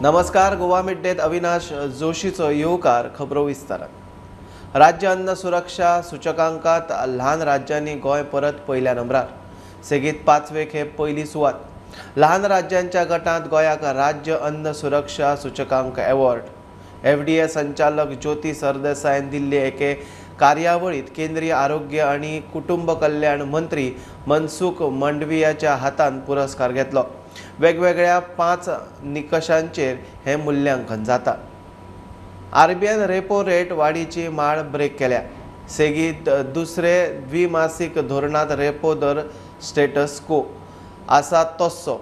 नमस्कार. गोवा मिड्डेत अविनाश जोशीचो येवकार. खबरो विस्तारात. राज्य अन्न सुरक्षा सूचकांकात ल्हान राज्यांनी गोंय परत पहिल्या नंबरार. सेगीत 5वे खेप पहिली सुवात. ल्हान राज्यांच्या गटांत गोंयाक राज्य अन्न सुरक्षा सूचकांक अवॉर्ड. FDA संचालक ज्योती सरदेसायन दिल्ली एके कार्यावळीत केंद्रीय आरोग्य आणि कुटुंब कल्याण मंत्री मनसुख मंडवियाच्या हातान पुरस्कार घेतलो. वेगवेगळ्या 5 निकषांचेर हे मूल्यांकन जाता. RBIन रेपो रेट वाडीची माळ ब्रेक केल्या. सेगीत दुसरे द्विमासीक धोरणात रेपो दर स्टेटस को आसा तस्सो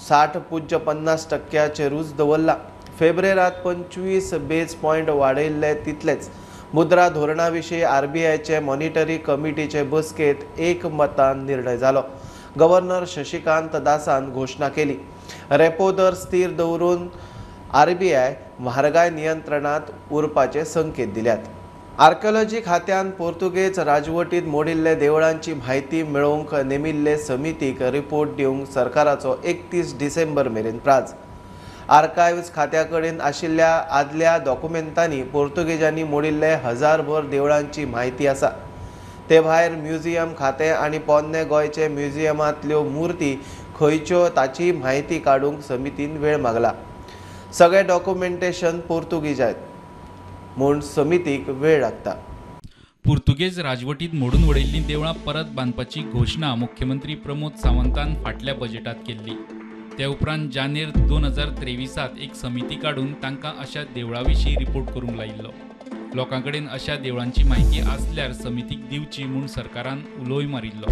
60.50% रूच दवरला. फेब्रुवारात 25 बेस पॉयंट वाडयल्ले तितलेच. मुद्रा धोरणाविशीं RBIचे मॉनिटरी कमिटीचे बसकेत एकमतान निर्णय जालो. गव्हर्नर शशिकांत दासान घोषणा केली. रेपो दर स्थिर दवरून RBI म्हारगाय नियंत्रणात उरपाचे संकेत दिल्यात. आर्किओलॉजी खात्यान पोर्तुगेज राजवटींत मोडिल्ले देवळांची म्हायती मेळोवंक नेमिल्ले समितीक रिपोर्ट दिवंक सरकाराचो 31 डिसेंबर मेरेन प्राज. आर्कायव्ज खात्या कडेन आशिल्ल्या आदल्या डॉक्युमेंटांनी पोर्तुगेजांनी मोडिल्ले 1000 भर देवळांची म्हायती आसा. ते भायर म्युझियम खातें आनी पोन्ने गोंयचे म्युझियमांतल्यो मुर्ती खंयच्यो ताची म्हायती काडूंक समितीन वेळ मागला. सगळे डॉक्युमेंटेशन पोर्तुगीजांत म्हूण समितीक वेळ लागता. पुर्तुगेज राजवटींत मोडून उडयिल्लीं देवळां परत बांदपाची घोषणा मुख्यमंत्री प्रमोद सावंतान फाटल्या बजेटांत केल्ली. ते उपरांत जानेर 2023 एक समिती काडून तांकां अशा देवळां विशीं रिपोर्ट करूंक लायिल्लो. लोकां कडेन अशा देवळांची म्हायती आसल्यार समितीक दिवची म्हूण सरकारान उलोय मारिल्लो.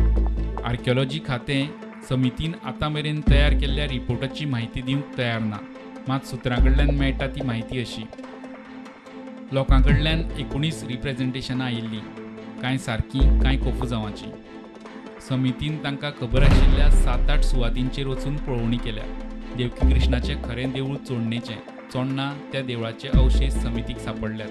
आर्किओलॉजी खातें समितीन आतां मेरेन तयार केल्ल्या रिपोर्टाची म्हायती दिवंक तयार ना. मात सुत्रां कडल्यान मेळटा ती म्हायती अशी: लोकां कडल्यान 19 रिप्रेझेंटेशनां आयिल्लीं, कांय सारकीं कांय कोफुजांवाची. समितीन तांकां खबर आशिल्ल्या 7-8 सुवातींचेर वचून पळोवणी केल्या. देवकी कृष्णाचें खरें देवूळ चोडणेचें चोडणा त्या देवळाचे अवशेश समितीक सांपडल्यात.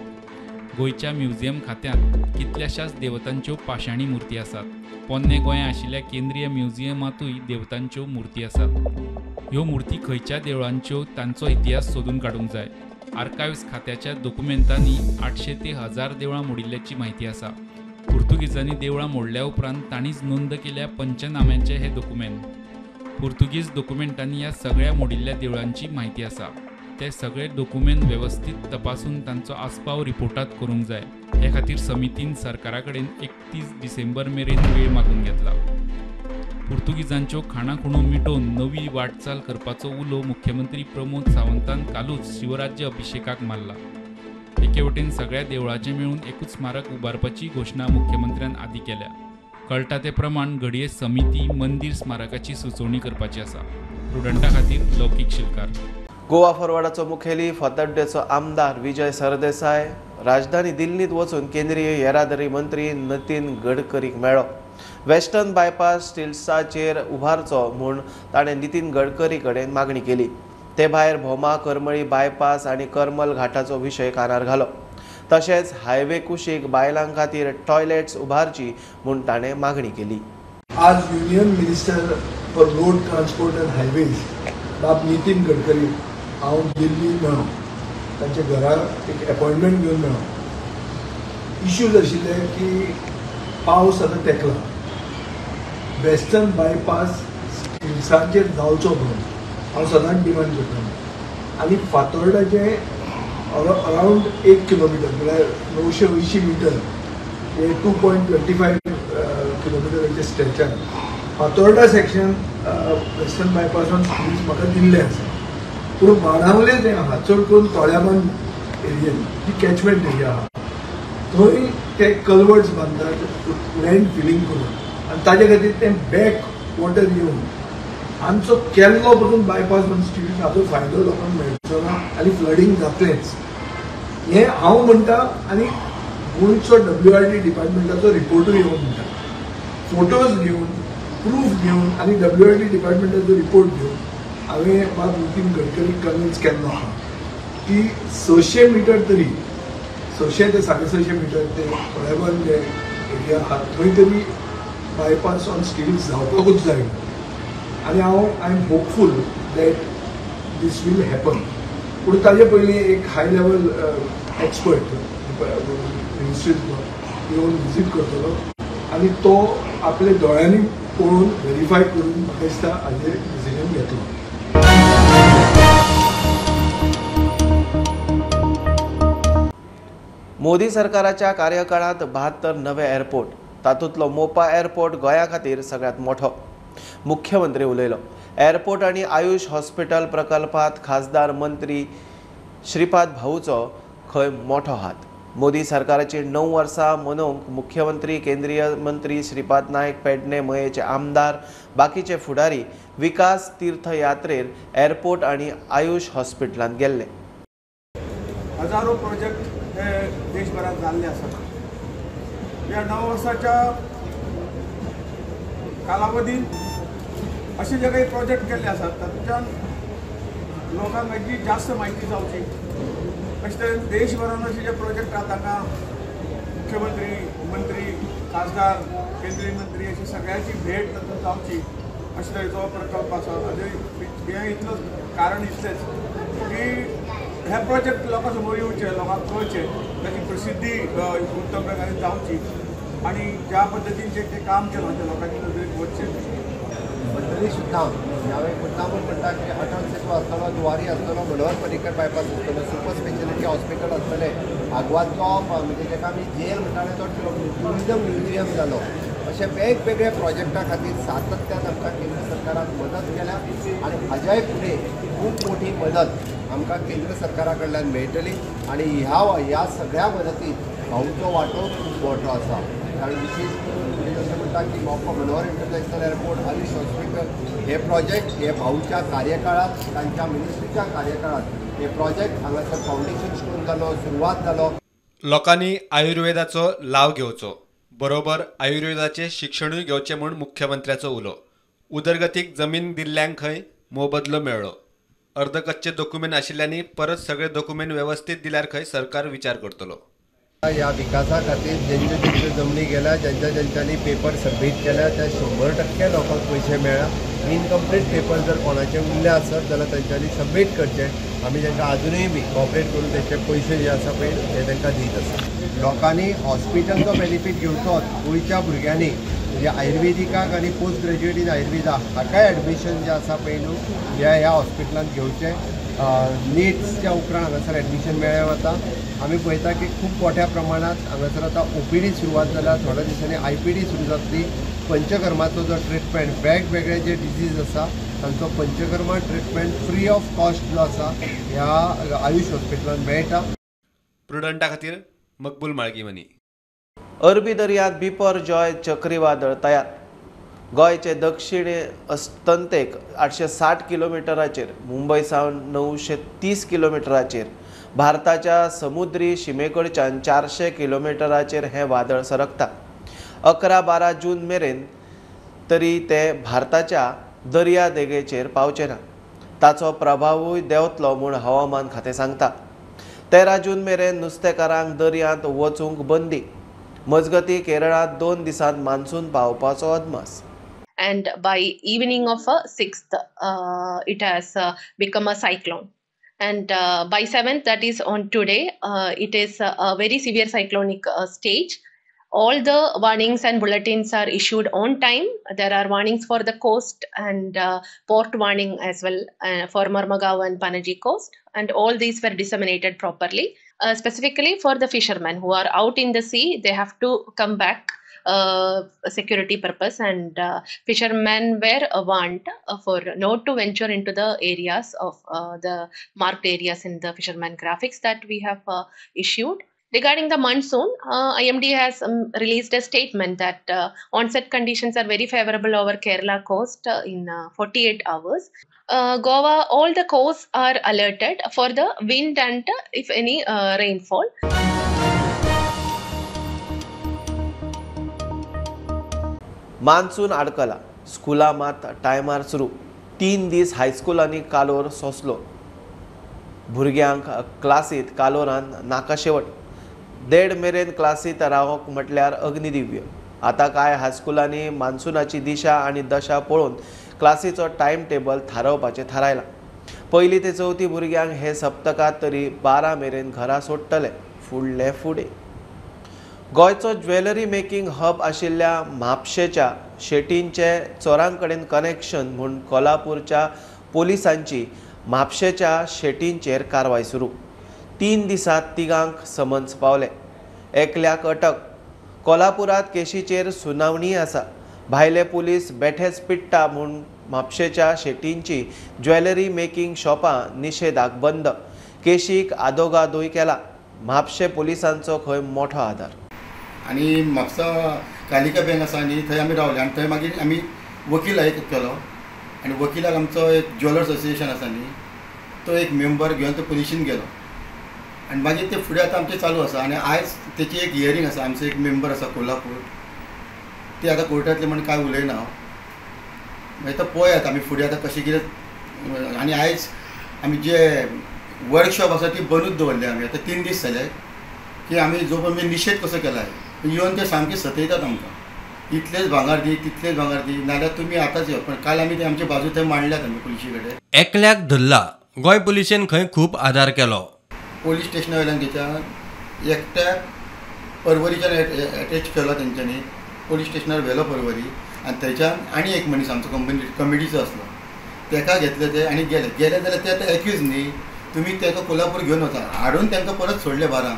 गोंयच्या म्युझियम खात्यांत कितल्याशाच देवतांच्यो पाशाणी मुर्ती आसात. पोन्ने गोंया आशिल्ल्या केंद्रीय म्युझियमांतूय देवतांच्यो मुर्ती आसात. ह्यो मुर्ती खंयच्या देवळांच्यो तांचो इतिहास सोदून काडूंक जाय. आर्कायव्ज खात्याच्या डॉक्युमेंटांनी 800 ते 1000 देवळां मोडिल्ल्याची म्हायती आसा. पुर्तुगीजांनी देवळां मोडल्या उपरांत तांणीच नोंद केल्या पंचनाम्यांचे हे डॉक्युमेंट. पुर्तुगीज डॉक्युमेंटांनी ह्या सगळ्या मोडिल्ल्या देवळांची म्हायती आसा. ते सगळे डॉक्युमेंट वेवस्थीत तपासून तांचो आस्पाव रिपोर्टांत करूंक जाय. हे खातीर समितीन सरकारा कडेन 31 डिसेंबर मेरेन वेळ मागून घेतला. पुर्तुगीजांच्यो खाणाखुणो मिटोवन नवी वाटचाल करपाचो उलो मुख्यमंत्री प्रमोद सावंतान कालूच शिवराज्य अभिषेकाक मारला. एके वटेन सगळ्या देवळांचें मेळून एकूच स्मारक उबारपाची घोशणा मुख्यमंत्र्यान आदी केल्या. कळटा ते प्रमाण घडये समिती मंदिर स्मारकाची सुचोवणी करपाची आसा. प्रुडंटा खातीर लौकीक शिलकार. गोवा फॉरवर्डाचो मुखेली फातर्डेचो आमदार विजय सरदेसाय राजधानी दिल्लीत वचून केंद्रीय येरादारी मंत्री नितीन गडकरीक मेळ्ळो. वेस्टर्न बायपास स्टिल्साचेर उबारचो म्हूण ताणें नितीन गडकरी कडेन मागणी केली. ते भायर भोमा करमळी बायपास आनी करमल घाटाचो विशय कानार घालो. तशेंच हायवे कुशीक बायलां खातीर टॉयलेट्स उबारची म्हूण ताणें मागणी केली. आज union minister for road transport and highways बाब नितीन गडकरी हांव दिल्ली मेळ्ळो. तांच्या घरा एक अपॉयंटमेंट घेवन मेळ्ळो. इश्यूज आशिल्ले की पावस आतां तेंकला, वेस्टर्न बायपास स्टिल्साचेर जावचो म्हणून हांव सदांच डिमांड करता. आनी फातोर्डाचे अरावंड 1 किलोमिटर म्हळ्यार 980 मिटर हे 2.25 किलोमिटराचे स्ट्रेचार फातोर्डा सेक्शन वेस्टर्न बायपासान स्टिल्स म्हाका दिल्ले आसा. पूण बाणावले तें आहा चड करून तोळ्याबांद एरियेन जी कॅचमेंट एरिया आहा थंय ते कल्वर्ट्स बांदतात लँड फिलिंग करून आनी ताजे खातीर तें बॅक वॉटर येवन आमचो केल्लो पसून बायपास म्हण स्टिल्स हाचो फायदो लोकांक मेळचो ना आनी फ्लडींग जातलेंच हें हांव म्हणटा. आनी गोंयचो WRD डिपार्टमेंटाचो रिपोर्टूय येवन म्हणटा. फोटोज घेवन प्रूफ घेवन आनी WRD डिपार्टमेंटाचो रिपोर्ट घेवन हांवें बाब नितीन गडकरीक कन्विन्स केल्लो आहा की 600 मिटर तरी 600 ते 650 मिटर ते तोळ्याबांद जे एरिया आहा थंय तरी बायपास ऑन स्टिल्स जावपाकूच जाय. आनी I am hopeful that this will happen. पूण ताजे पयलीं एक हाय लेवल एक्सपर्ट मिनिस्ट्रींतलो येवन विजीट करतलो आनी तो आपले दोळ्यांनी पळोवन व्हेरीफाय करून म्हाका दिसता हाजेर डिसिजन घेतलो. मोदी सरकाराच्या कार्यकाळात 72 नवे एअरपोर्ट, तातूंतलो मोपा एअरपोर्ट गोंया खातीर सगळ्यात मोठो. मुख्यमंत्री उलयलो. एअरपोर्ट आनी आयुष हॉस्पिटल प्रकल्पात खासदार मंत्री श्रीपाद भाऊचो खंय मोठो हात. मोदी सरकाराची 9 वर्सां मनोवंक मुख्यमंत्री, केंद्रीय मंत्री श्रीपाद नायक, पेडणे मयेचे आमदार, बाकीचे फुडारी विकास तीर्थयात्रेर एअरपोर्ट आनी आयुष हॉस्पिटलांत गेल्ले. हजारो प्रोजेक्ट हे देशभरात जाल्ले आसात. ह्या 9 वर्साच्या कालावधीत असे जे काही प्रोजेक्ट केल्ले आसात तातूंतल्यान लोकांक हेची जास्त म्हायती जावची. अशे तरेन देशभरान असे जे प्रोजेक्ट आसात हांगा मुख्यमंत्री, मंत्री, खासदार, केंद्रीय मंत्री अशी सगळ्यांची भेट तातूंत जावची अशे तरेचो प्रकल्प आसा. हें इतलो कारण इतलेंच की हे प्रोजेक्ट लोकां समोर येवचे, लोकांक कळचे, ताची प्रसिद्धी उत्तम प्रकारे जावची आणि ज्या पद्दतीन ते काम केलां ते लोकांच्या नदरेक वचचें. पण तरी सुद्दां ह्यावेळी मुद्दामून म्हणटा की अटल सेतू आसतलो, जुवारी आसतलो, मनोहर पर्रीकर बायपास आसतलो, सुपर स्पेशलिटी हॉस्पिटल आसतलें, आग्वादचो म्हणजे जेका आमी जेल म्हणटाले तो ट्युरिजम म्युझियम जालो. अशे वेगवेगळे प्रोजेक्टा खातीर सातत्यान आमकां केंद्र सरकारान मदत केल्या आनी हाज्याय फुडें खूब मोठी मदत आमकां केंद्र सरकारा कडल्यान मेळटली आनी ह्या सगळ्या मदतींत भाऊचो वांटो खूब मोठो आसा. कारण विशेष करून अशें म्हणटा की मोपा Manohar international airport, Ayush hospital हे प्रोजेक्ट हे भाऊच्या कार्यकाळात, तांच्या मिनिस्ट्रीच्या कार्यकाळात हे प्रोजेक्ट हांगासर फावंडेशन स्टोन जालो, सुरवात जालो. लोकांनी आयुर्वेदाचो लाव घेवचो, बरोबर आयुर्वेदाचें शिक्षणूय घेवचें म्हूण मुख्यमंत्र्याचो उलो. उदरगतीक जमीन दिल्ल्यांक खंय मोबदलो मेळ्ळो. अर्धकच्चे डॉक्युमेंट आशिल्ल्यांनी परत सगळे डॉक्युमेंट व्यवस्थीत दिल्यार खंय सरकार विचार करतलो. ह्या विकासा खातीर ज्यांच्यो जमनी गेल्या, ज्यांच्यांनी पेपर सबमीट केल्या त्या 100% लोकांक पयशे मेळ्ळा. इनकम्प्लीट पेपर जर कोणाचे उरले आसत जाल्यार तांच्यांनी सबमीट करचे. आमी तांकां अजुनूय बी कॉपरेट करून तांचे पयशे जे आसा पळय ते तांकां दीत आसा. लोकांनी हॉस्पिटलचो बेनिफीट घेवचोच. गोंयच्या भुरग्यांनी म्हणजे आयुर्वेदिकाक आनी पोस्ट ग्रॅज्युएट इन आयुर्वेदा हाकाय एडमिशन जे आसा पळय न्हू ह्या हॉस्पिटलांत घेवचें. नीट्सच्या उपरांत हांगासर एडमिशन मेळ्ळें वता. आमी पळयता की खूब मोठ्या प्रमाणात हांगासर आतां OPD सुरवात जाल्या. थोड्या दिसांनी IPD सुरू जातली. पंचकर्माचो जो ट्रिटमेंट, वेगवेगळे जे डिजीज आसा तांचो panchakarma treatment free of cost जो आसा ह्या आयुष हॉस्पिटलांत मेळटा. प्रुडंटा खातीर मकबूल माळगीमनी. अरबी दर्यांत बिपरजॉय चक्रीवादळ तयार. गोंयचे दक्षिण अस्तंतेक 860 किलोमिटराचेर, मुंबय सावन 930 किलोमिटराचेर, भारताच्या समुद्री शिमेकडच्यान 400 किलोमिटराचेर हें वादळ सरकता. 11-12 जून मेरेन तरी ते भारताच्या दर्या देगेचेर पावचे ना. ताचो प्रभावूय देंवतलो म्हूण हवामान खातें सांगता. 13 जून मेरेन नुस्तेकारांक दर्यांत वचूंक बंदी. मजगती केरळांत 2 दिसांत मान्सून पावपाचो अदमास. And by evening of 6th, it has become a cyclone. And by 7th, that is on today, it is a very severe cyclonic stage. All the warnings and bulletins are issued on time. There are warnings for the coast and port warning as well for Mormugao and Panaji coast. And all these were disseminated properly. Specifically for the fishermen who are out in the sea, they have to come back security purpose, and fishermen were warned for not to venture into the areas of the marked areas in the fisherman graphics that we have issued. Regarding the monsoon, IMD has released a statement that onset conditions are very favorable over Kerala coast in 48 hours. Goa, all the coasts are alerted for the wind and if any rainfall. Monsoon आडकला. स्कुलां मात टायमार सुरू. 3 दीस हायस्कुलांनी कालोर सोंसलो. भुरग्यांक क्लासीत कालोरान नाका शेवट. 1:30 मेरेन क्लासीत रावंक म्हटल्यार अग्निदिव्य. आतां कांय हायस्कुलांनी मान्सूनाची दिशा आनी दशा पळोवन क्लासीचो टायम टेबल थारावपाचें थारायलां. पहिली ते चवथी भुरग्यांक हे सप्तकात तरी 12 मेरेन घरा सोडटले फुडें. गोंयचो ज्वेलरी मेकिंग हब आशिल्ल्या म्हापशेच्या शेटींचे चोरां कडेन कनेक्शन म्हूण कोल्हापूरच्या पोलिसांची म्हापशेच्या शेटींचेर कारवाय सुरू. 3 दिसांत तिगांक समन्स पावले. एकल्याक अटक. कोल्हापुरात केशीचेर सुनावणी आसा. भायले पुलीस बेठेच पिट्टा म्हूण म्हापशेच्या शेटींची ज्वेलरी मेकिंग शॉपां निशेधाक बंद. केशीक आदोगादूय केला. म्हापशे पुलिसांचो खंय मोठो आदार. आनी म्हापसा कालिका बँक आसा न्ही थंय आमी रावले आनी थंय मागीर आमी वकील एक केलो आनी वकिलाक आमचो एक ज्वेलर्स असोसिएशन आसा न्ही तो एक मेंबर घेवन तो पुलिशीन गेलो आनी मागीर ते फुडें आतां आमचें चालू आसा आनी आयज तेची एक हियरींग आसा. आमचो एक मेंबर आसा कोल्हापूर ते आतां कोर्टांतले म्हण कांय उलयना मागीर तो पळयात आमी फुडें आतां कशें कितें. आनी आयज आमी जे वर्कशॉप आसा ती बंदूच दवरली आमी आतां 3 दीस जाले की आमी जो पळय निशेध कसो केला येवन ते सामके सतयतात आमकां इतलेच भांगार दी तितलेच भांगार दी नाल्यार तुमी आतांच यो. पण काल आमी ते आमचे बाजू थंय मांडल्यात आमी पुलिशे कडेन. एकल्याक धरला. गोंय पुलिशेन खंय खूब आदार केलो. पोलीस स्टेशना वयल्यान थंयच्यान एकट्याक परवरीच्यान एटेच केलो तेंच्यांनी पोलीस स्टेशनार व्हेलो परवरी आनी थंयच्यान आनी एक मनीस आमचो कमिटीचो आसलो ताका घेतले ते आनी गेले जाल्यार ते आतां एक्यूज न्ही तुमी ताका कोल्हापूर घेवन वचा हाडून तांकां परत सोडले 12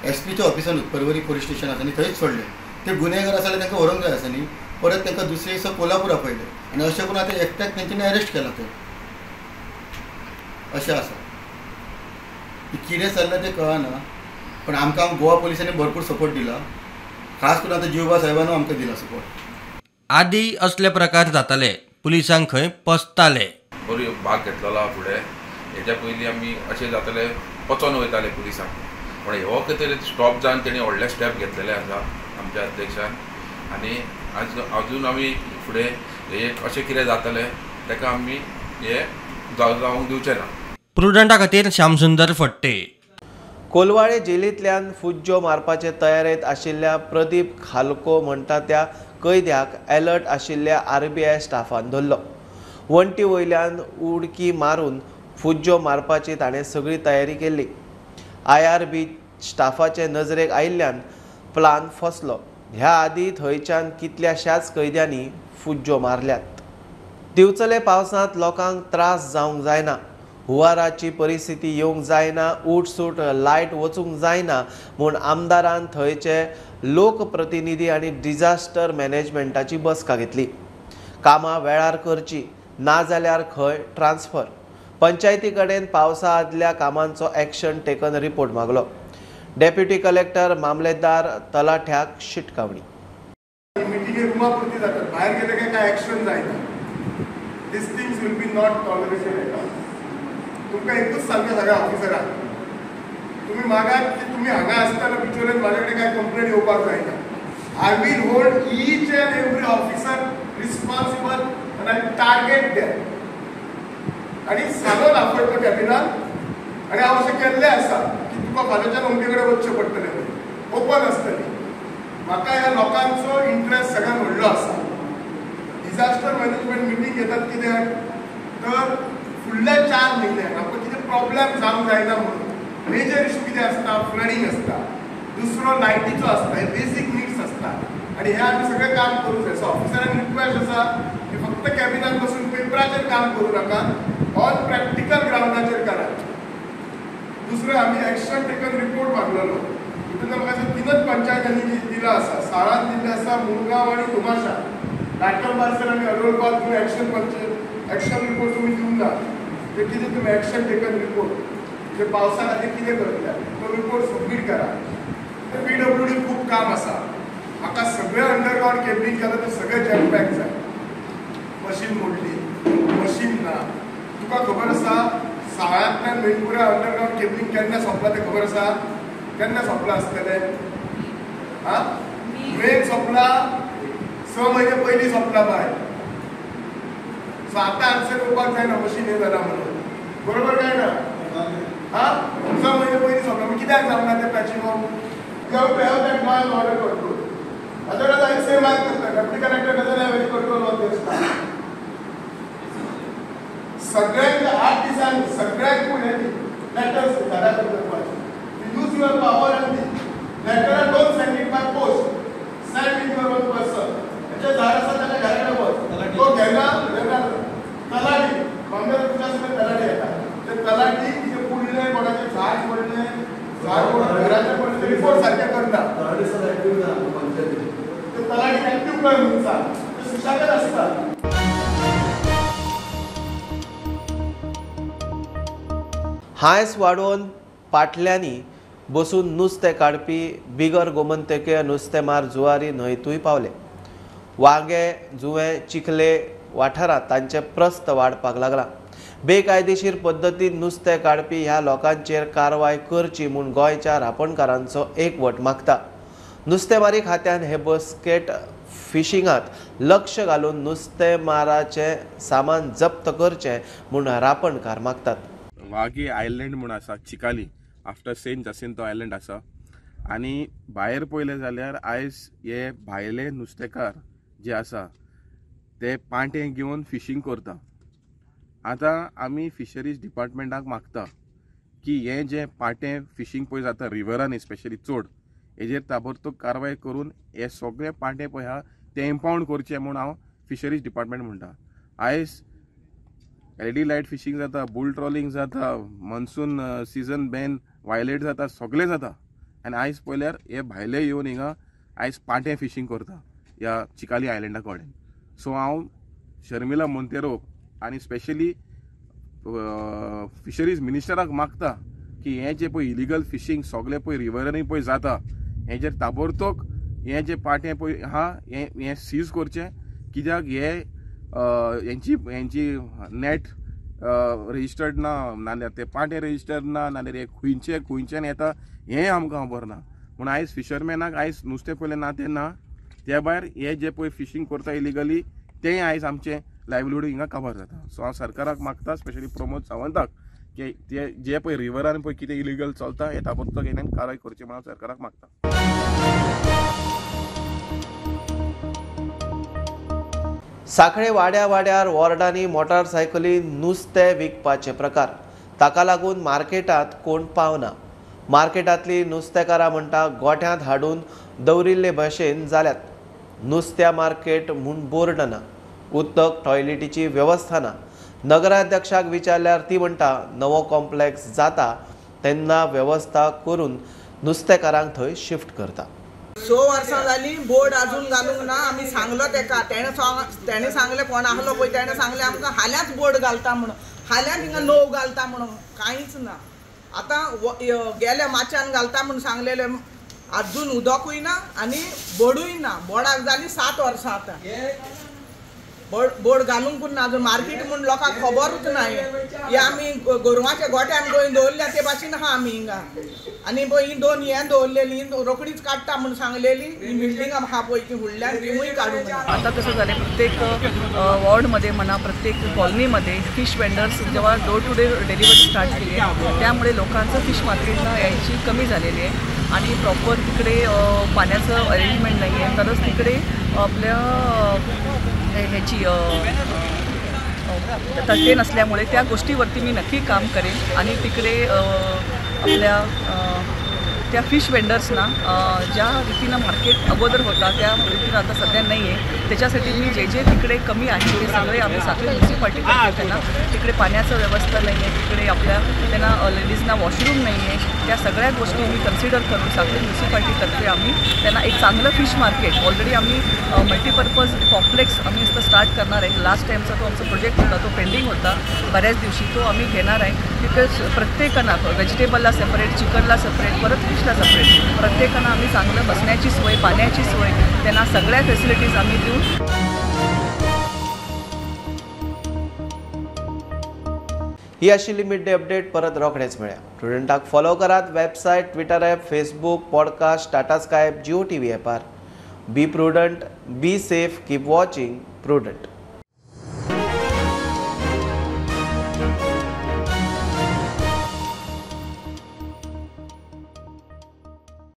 SP ऑफिसान परवरी पोलीस स्टेशन आसा न्ही थंयच सोडले. ते गुन्हेगार आसा जाल्यार तांकां व्हरूंक जाय आसा न्ही परत तांकां दुसरे दिसा कोल्हापूर आपयले आनी अशें करून आतां एकट्याक तेंच्यांनी अरेस्ट केला थंय. अशें आसा कितें चल्लां तें कळना पण आमकां गोवा पुलिसांनी भरपूर सपोर्ट दिला. खास करून आतां जिवबा साहेबानूय आमकां दिला सपोर्ट. आदी असले प्रकार जाताले पुलिसांक खंय पसताले. बरो भाग घेतलेलो फुडें हेच्या पयलीं आमी अशें जाताले पचोन वयताले पुलिसांक पण हो कितें स्टॉप जावन तेणी व्हडले स्टेप घेतलेले आसा आमच्या अध्यक्षान आनी अजून आमी फुडें एक अशें कितें जातलें ताका आमी हे जावंक दिवचे ना. प्रुडंटा खातीर श्यामसुंदर फडते. कोलवाळे जेलींतल्यान फुज्जो मारपाचे तयारेत आशिल्ल्या प्रदीप खालको म्हणटा त्या कैद्याक अलर्ट आशिल्ल्या RBI स्टाफान धरलो. वण्टी वयल्यान उडकी मारून फुज्जो मारपाची ताणें सगळी तयारी केल्ली. IRB स्टाफाचे नजरेक आयिल्ल्यान प्लान फसलो. ह्या आदी थंयच्यान कितल्याशाच कैद्यांनी फुज्जो मारल्यात. दिवचले पावसांत लोकांक त्रास जावंक जायना. हुंवाराची परिस्थिती येवंक जायना. उठसूट लायट वचूंक जायना म्हूण आमदारान थंयचे लोकप्रतिनिधी आनी डिझास्टर मॅनेजमेंटाची बसका घेतली. कामां वेळार करची नाजाल्यार खंय ट्रान्सफर. पंचायती कडेन पावसा आदल्या कामांचो एक्शन टेकन रिपोर्ट मागलो. डेप्युटी कलेक्टर मामलेदार तलाठ्याक शिटकावणी. मिटिंगे रुमा पुरती जातात भायर गेले काय एक्शन जायना. This things will be not tolerated. तुमकां एकूच सांगता सगळ्या ऑफिसरांक तुम्ही मागात की तुम्ही हांगा आसतना बिचोलेन माझ्या कडेन काय कंप्लेंट येवपाक जायना. I will hold each and every officer responsible and I target them आनी सांगून आपयतो कॅबिनात आनी हांव अशें केल्लें आसा की तुका फाल्यांच्यान अमके कडेन वचचें पडटलें ओपन आसतली. म्हाका ह्या लोकांचो इंट्रस्ट सगळ्यान व्हडलो आसा. डिझास्टर मॅनेजमेंट मिटींग घेतात कित्याक तर फुडल्या 4 म्हयन्याक आमकां कितें प्रॉब्लेम जावंक जायना म्हणून. मेजर इशू कितें आसता फ्लडिंग आसता दुसरो लायटीचो आसता हे बेसीक नीड्स आसता आनी हे आमी सगळें काम करूंक जाय. सो ऑफिसरांक रिक्वेस्ट आसा की फक्त कॅबिनात बसून पेपराचेर काम करूं नाका ऑन प्रॅक्टिकल ग्राउंडाचेर करात. दुसरो आमी एक्शन टेकन रिपोर्ट मागलेलो तितून म्हाका 3च पंचायतांनी दिला आसा. साळान दिल्ले आसा मुरगांव आनी तुमाशा. नाटकल मार्सेल आमी अरोलपाक तुमी एक्शन रिपोर्ट तुमी दिवंक ना. ते कितें तुमी एक्शन टेकन रिपोर्ट जे पावसा खातीर कितें करतले तो रिपोर्ट सबमीट करा. PWD खूब काम आसा. म्हाका सगळें अंडरग्राउंड केबलिंग केलां तें सगळें जॅक पॅक जाय. मशीन मोडली मशीन ना. तुका खबर आसा साळ्यांतल्यान मेणकुऱ्या अंडरग्राउंड केबलिंग केन्ना सोंपला तें खबर आसा? केन्ना सोंपला आसतलें? मेन सोंपला 6 म्हयने पयलीं सोंपला बाय. सो आतां आन्सर येवपाक जायना मशीन हें जालां म्हणून. बरोबर काय ना? 6 म्हयने पयलीं सोंपला मागीर कित्याक जावना तें patching of that noise order control. Otherwise, I say my deputy collector doesn't have any control on this. सगळ्यांच्या 8 दिसांनी सगळ्यांक पुण्याची लेटर्स धाडा करपाचे. Use your power and later don't send it by post, send in your on person. म्हणजे झाड आसा ताच्या घरा कडेन वच, तो घेना तलाठी बॉम्बे तुझ्या तलाठी येता, ते तलाठी तिचे पुडले कोणाचे झाड पडले झाड घराचे पडले रिपोर्ट सारखे करता. ते तलाठी ऍक्टिव्ह कर म्हणून सांग, ते सुशागत असता. हायस वाडोवन पाटल्यांनी बसून नुस्तें काडपी बिगर गोमंतकीय नुस्तेमार जुवारी न्हंयतूय पावले. वांगे जुवे चिखले वाठारांत तांचे प्रस्त वाडपाक लागला. बेकायदेशीर पद्दतीन नुस्तें काडपी ह्या लोकांचेर कारवाय करची म्हूण गोंयच्या रापणकारांचो एकवट मागता. नुस्तेमारी खात्यान हे बसकेट फिशिंगात लक्ष घालून नुस्तेमाराचे सामान जप्त करचें म्हूण रापणकार मागतात. वागी आयलँड म्हूण आसा Chicalim after Saint Jacinto island आसा आनी भायर पळयलें जाल्यार आयज हे भायले नुस्तेकार जे आसा ते पांटे घेवन फिशींग करता. आतां आमी फिशरीज डिपार्टमेंटाक मागता की हे जे पांटे फिशींग पळय जाता रिवरान स्पेशली चड हेजेर ताबडतोब कारवाय करून हे सगळे पांटे पळय आहा ते इम्पाउंड करचे म्हूण हांव फिशरीज डिपार्टमेंट म्हणटा. आयज एलडी लायट फिशींग जाता, बुल ट्रॉलिंग जाता, मॉन्सून सिजन बॅन वायलेट जाता, सगळें जाता आनी आयज पळयल्यार हे भायले येवन हिंगा आयज पांटे फिशींग करता ह्या चिकाली आयलँडा कडेन. सो हांव शर्मिला मोंतेरो आनी स्पेशली फिशरीज मिनिस्टराक मागता की हे जे पळय इलिगल फिशींग सगळें पळय रिवरांनी पळय जाता हेजेर ताबडतोब हे जे पाटे पळय आहा हे सीज करचें. कित्याक हे हेंची नेट रजिस्टर्ड ना नाल्यार ते पाटे रजिस्टर्ड ना नाल्यार हे खुंयच्यान येता हें आमकां खबर ना. पूण आयज फिशरमॅनाक आयज नुस्तें पयलें ना तें ना, त्या भायर हे जे पळय फिशींग करता इलिगली तें आयज आमचें लायव्हलीहूड हिंगा काबार जाता. सो हांव सरकाराक मागता स्पेशली प्रमोद सावंताक की ते जे पळय रिवरान पळय कितें इलिगल चलता हे ताबडतोब हेणेन कारवाय करची म्हणून सरकाराक मागता. सांखळे वाड्या वाड्यार वॉर्डांनी मोटारसायकली नुस्तें विकपाचे प्रकार. ताका लागून मार्केटांत कोण पावना. मार्केटांतली नुस्तेकारां म्हणटा गोठ्यांत हाडून दवरिल्ले भशेन जाल्यात. नुस्त्या मार्केट म्हूण बोर्ड ना, उदक टॉयलेटीची वेवस्था ना. नगराध्यक्षाक विचारल्यार ती म्हणटा नवो कॉम्प्लेक्स जाता तेन्ना वेवस्था करून नुस्तेकारांक थंय शिफ्ट करता. 6 वर्सां जालीं बोर्ड अजून घालूंक ना. आमी सांगलो तेका, तेणें सांगलें कोण आहलो पळय तेणें सांगलें आमकां हाल्याच बोर्ड घालता म्हणून, हाल्याच हिंगा नोव घालता म्हणून. कांयच ना. आतां गेल्या माच्यान घालता म्हणून सांगलेलें अजून उदकूय ना आनी बोर्डूय ना. बोर्डाक जालीं 7 वर्सां आतां. बोर्ड घालूंक ना अजून. मार्केट म्हणून लोकांक खबरूच ना. हे आमी गोरवांच्या गोठ्यान गोंय दवरल्या ते भाशेन आहा आमी हिंगा. आनी पळय ही 2 हें दवरलेली रोकडीच काडटा म्हणून सांगलेली. ही बिल्डिंग आहा पळय ती फुडल्यान तिवूय काडूंक. आता कसं झालं प्रत्येक वॉर्डमध्ये म्हणा प्रत्येक कॉलनीमध्ये फिश वेंडर्स जेव्हा door to door delivery start केली आहे त्यामुळे लोकांचं फिश मार्केटला यायची कमी झालेली आहे आणि प्रॉपर तिकडे पाण्याचं अरेंजमेंट नाही आहे. तरच तिकडे आपल्या ह्याची तटे नसल्यामुळे त्या गोष्टीवरती मी नक्की काम करेन आणि तिकडे आपल्या त्या फिश वेंडर्सना ज्या रीतीनं मार्केट अगोदर होता त्या रीतीनं आता सध्या नाही आहे. त्याच्यासाठी मी जे जे तिकडे कमी आहे ते सगळे आपल्या साखळी म्युन्सिपाल्टी त्यांना तिकडे पाण्याचं व्यवस्था नाही आहे, तिकडे आपल्या त्यांना लेडीजना वॉशरूम नाही आहे, त्या सगळ्या गोष्टी मी कन्सिडर करून साखळी म्युन्सिपाल्टीतर्फे आम्ही त्यांना एक चांगलं फिश मार्केट ऑलरेडी आम्ही मल्टीपर्पज कॉम्प्लेक्स आम्ही इथं स्टार्ट करणार आहे. लास्ट टाईमचा तो आमचा प्रोजेक्ट होता तो पेंडिंग होता बऱ्याच दिवशी, तो आम्ही घेणार आहे. बिकॉज प्रत्येकांना व्हेजिटेबलला सेपरेट, चिकनला सेपरेट, परत फिशला सेपरेट प्रत्येकांना आम्ही चांगलं बसण्याची सोय, पाण्याची सोय, त्यांना सगळ्या फॅसिलिटीज आम्ही देऊन. ही आशिल्ली मिड डे अपडेट. परत रोखडेच मेळया. स्टुडंटाक फॉलो करात website, twitter app, Facebook, podcast, Tata sky, Jio TV ॲपार. Be prudent, be safe, keep watching prudent.